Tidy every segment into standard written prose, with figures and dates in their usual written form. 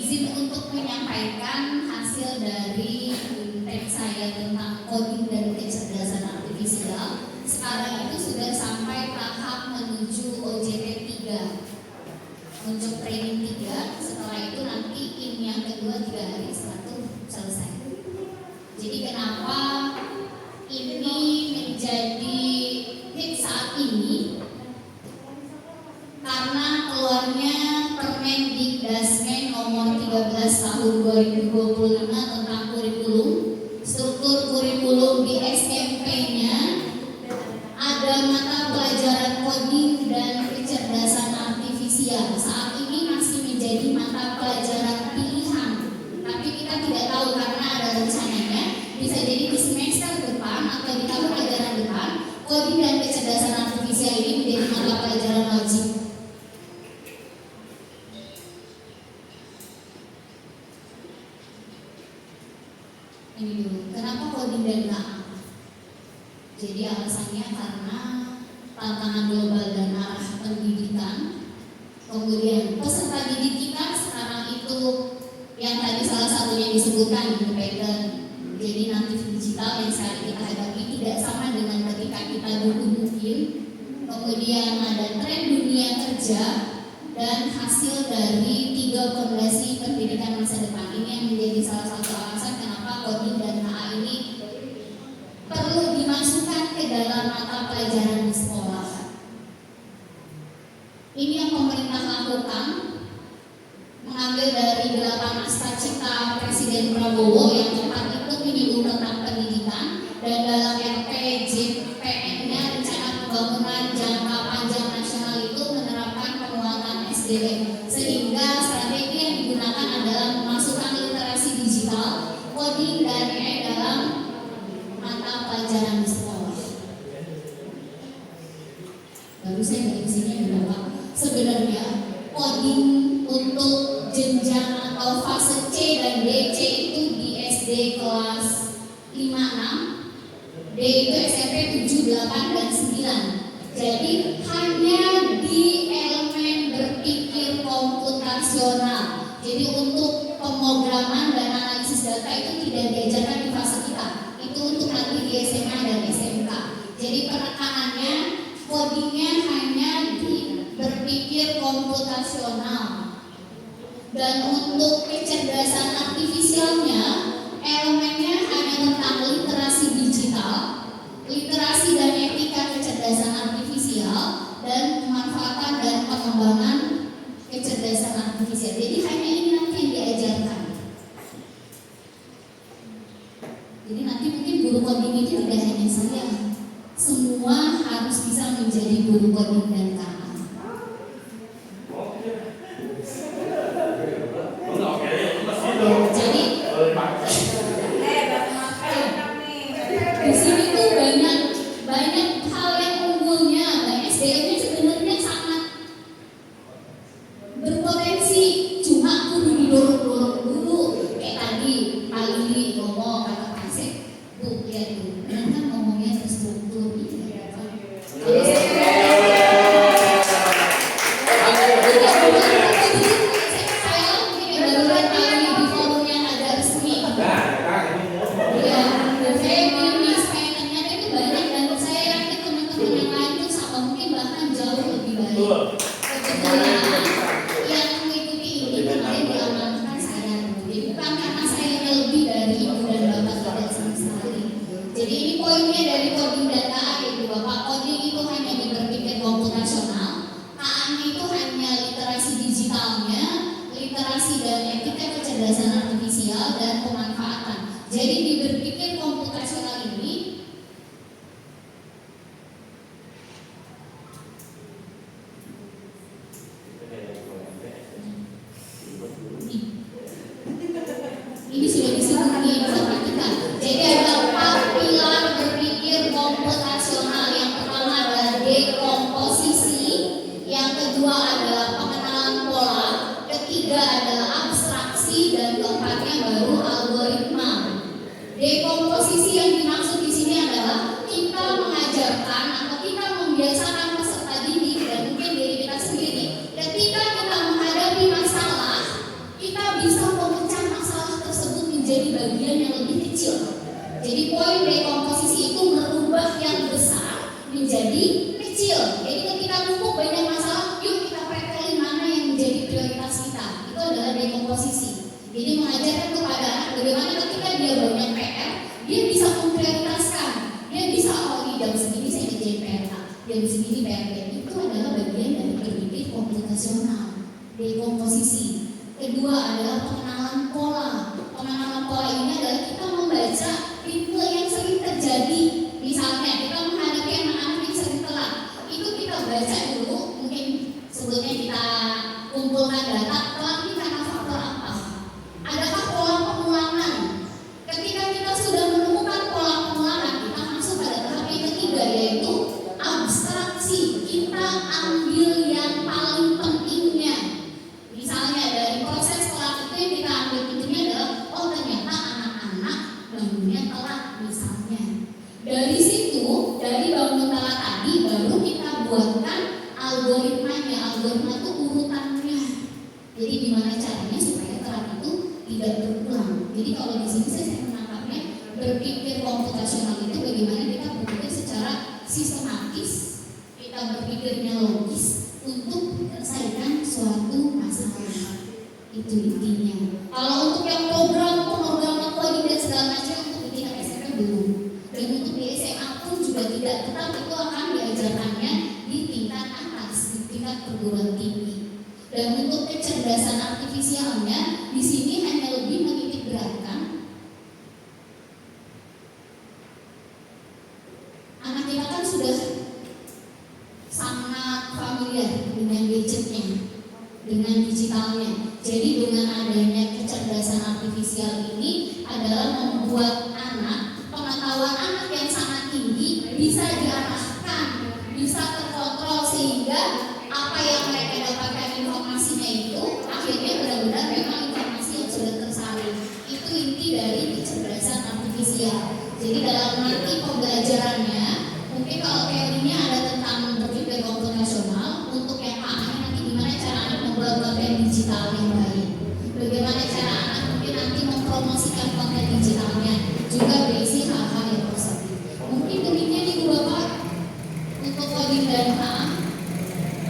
izin untuk menyampaikan hasil dari tek saya tentang coding dan kecerdasan artifisial. Sekarang itu sudah sampai tahap menuju OJT 3 untuk training 3. Setelah itu nanti yang kedua 3 hari setelah itu selesai. Jadi kenapa ini menjadi hit saat ini? Karena keluarnya Permendikdasmen nomor 13 tahun 2025 tentang kurikulum, struktur kurikulum di SMP-nya ada mata pelajaran coding dan kecerdasan artifisial. Saat ini masih menjadi mata pelajaran pilihan, tapi kita tidak tahu karena ada rencananya bisa jadi di semester depan atau di tahun ajaran depan coding dan kecerdasan artifisial ini menjadi mata pelajaran wajib. Ini dulu, kenapa coding dan KA? Jadi alasannya karena tantangan global dan arah pendidikan. Kemudian peserta didik kita sekarang itu yang tadi salah satunya disebutkan independen, jadi natif digital yang sekarang kita hadapi tidak sama dengan ketika kita dulu mungkin. Kemudian ada tren dunia kerja dan hasil dari 3 fondasi pendidikan masa depan. Ini yang menjadi salah satu alasan kenapa coding dan KA ini perlu dimasukkan ke dalam mata pelajaran di sekolah. Ini yang pemerintah lakukan, mengambil dari 8 naskah cipta Presiden Prabowo yang tempat itu menyinggung tentang pendidikan, dan dalam RPJPN-nya rencana pembangunan jangka panjang nasional itu menerapkan penguatan SDM, sehingga strategi yang digunakan adalah memasukkan literasi digital, coding dan AI dalam mata pelajaran di sekolah. Baru saya dari sini beberapa. Sebenarnya coding untuk jenjang atau fase C dan DC itu di SD kelas 5-6, D itu SMP 7, 8 dan 9. Jadi hanya di elemen berpikir komputasional. Jadi untuk pemrograman dan analisis data itu tidak diajarkan di fase kita. Itu untuk nanti di SMA dan SMK. Jadi penekanannya codingnya hanya di berpikir komputasional. Dan untuk kecerdasan artifisialnya elemennya hanya tentang literasi digital, literasi dan etika kecerdasan artifisial, dan pemanfaatan dan pengembangan kecerdasan artifisial. Jadi hanya ini nanti yang diajarkan. Jadi nanti mungkin guru coding itu tidak hanya saya, semua harus bisa menjadi guru coding dan KA. Jadi di sini tuh banyak hal yang unggulnya, SDM-nya sebenarnya sangat berpotensi, cuma kudu didorong-dorong dulu. Kayak tadi Pak Lili ngomong kata Pasek, Bu, lihat dulu, kan ngomongnya terstruktur gitu. Ini sudah disebut di informatika. Jadi ada 4 pilar berpikir komputasional. Yang pertama adalah dekomposisi, yang kedua adalah pengenalan pola, ketiga adalah abstraksi, dan keempatnya baru algoritma. Dekomposisi yang dimaksud di sini adalah kita mengajarkan atau kita membiasakan peserta didik dan mungkin diri kita sendiri, ketika kita menghadapi masalah, kita bisa memecah masalah tersebut menjadi bagian yang lebih kecil. Jadi poin dekomposisi itu merubah yang besar menjadi kecil. Jadi ketika numpuk banyak masalah, yuk kita pretelin mana yang menjadi prioritas kita. Itu adalah dekomposisi. Jadi mengajarkan kepada anak bagaimana ketika dia banyak PR, dia bisa memprioritaskan. Dia bisa, oh ini jam segini saya ngerjain PR A, jam segini PR B. Itu adalah bagian dari berpikir komputasional, dekomposisi. Kedua adalah pengenalan pola. Pengenalan pola ini adalah kita membaca ritme yang sering terjadi. Misalnya kita menghadapi anak-anak yang sering telat, itu kita baca dulu. Mungkin sebelumnya kita kumpulkan data, telat ini karena faktor apa? Adakah pola pengulangan? Ketika kita sudah menemukan pola pengulangan, kita masuk pada tahap yang ketiga, yaitu abstraksi. Kita ambil yang paling pentingnya. Misalnya dari proses telat itu yang kita ambil pentingnya adalah, oh ternyata anak-anak bangunnya telat misalnya. Dari situ, dari bangun telat tadi baru kita buatkan algoritmanya. Algoritma itu urutannya. Jadi gimana caranya supaya telat itu tidak berulang. Jadi kalau di sini saya menangkapnya berpikir komputasional itu bagaimana kita berpikir secara sistematis, kita berpikirnya logis untuk menyelesaikan suatu masalah. Itu intinya. Kalau untuk yang program coding dan segala macam untuk di tingkat SMP belum. Dan untuk di SMA pun juga tidak, tetap itu akan diajarkannya di tingkat atas, di tingkat perguruan tinggi. Dan untuk kecerdasan artifisialnya di sini hanya lebih menitik beratkan. Anak kita kan sudah sangat familiar dengan gadgetnya, dengan digitalnya. Jadi dengan adanya kecerdasan artifisial ini adalah membuat pengetahuan anak yang sangat tinggi bisa diarahkan, bisa terkontrol sehingga apa yang mereka dapatkan informasinya itu akhirnya benar-benar memang informasi yang sudah tersalin. Itu inti dari kecerdasan artifisial. Jadi dalam arti pembelajarannya, mungkin kalau teorinya ada tentang berpikir komputasional, untuk yang A-nya nanti gimana cara anak membuat konten digital yang baik, bagaimana cara anak mungkin nanti mempromosikan konten digitalnya, juga berisi hal-hal yang positif. Mungkin demikian Ibu Bapak untuk coding dan A.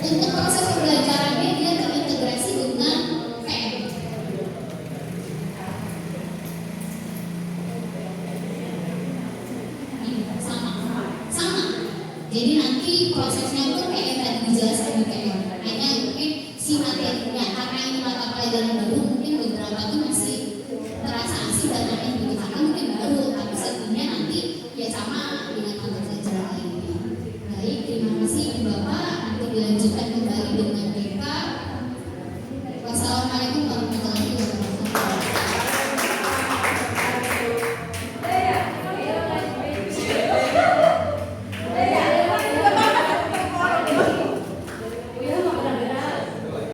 Untuk proses pembelajarannya dia terintegrasi dengan VM. Sama. Jadi nanti prosesnya itu kayak yang tadi dijelaskan